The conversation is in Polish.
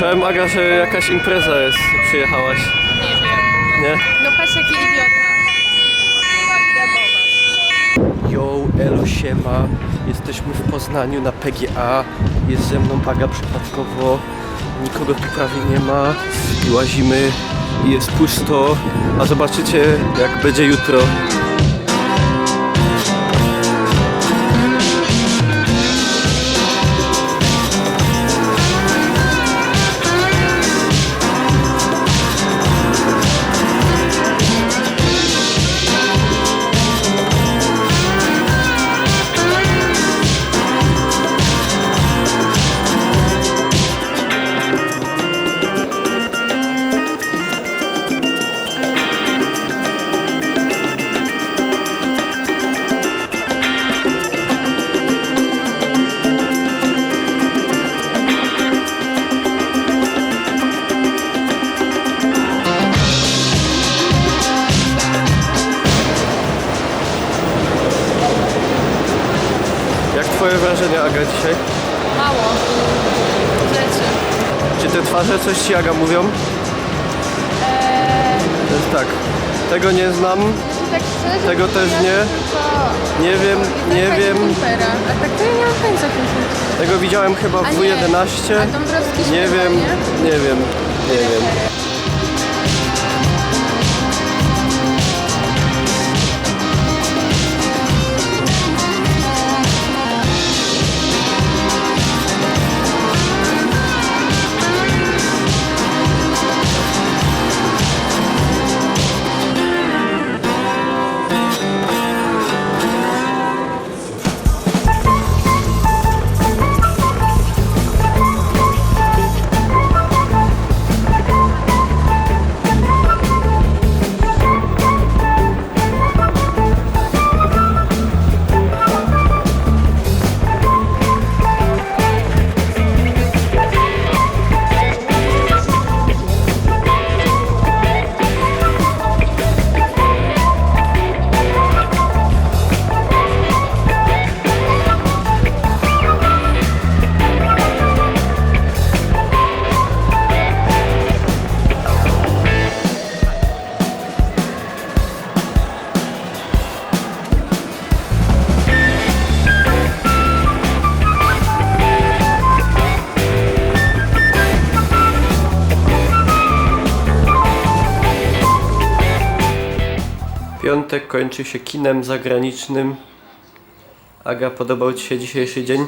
Słyszałem, Aga, że jakaś impreza jest, przyjechałaś. Nie wiem. Nie? No patrz jaki idiota. Yo, elo, siema. Jesteśmy w Poznaniu na PGA. Jest ze mną Aga przypadkowo. Nikogo tu prawie nie ma. I łazimy i jest pusto. A zobaczycie, jak będzie jutro. Jak twoje wrażenia, Aga, dzisiaj? Mało rzeczy. Czy te twarze coś ci, Aga, mówią? To jest tak. Tego nie znam, Tak szczerze, tego też nie. Nie wiem, nie wiem. Supera. A tak to ja nie mam pojęcia o tym filmie. Tego widziałem chyba w A nie, W11. a Dąbrowski Nie śpiewa, wiem, nie? nie wiem, nie wiem. Piątek kończy się kinem zagranicznym. Aga, podobał ci się dzisiejszy dzień?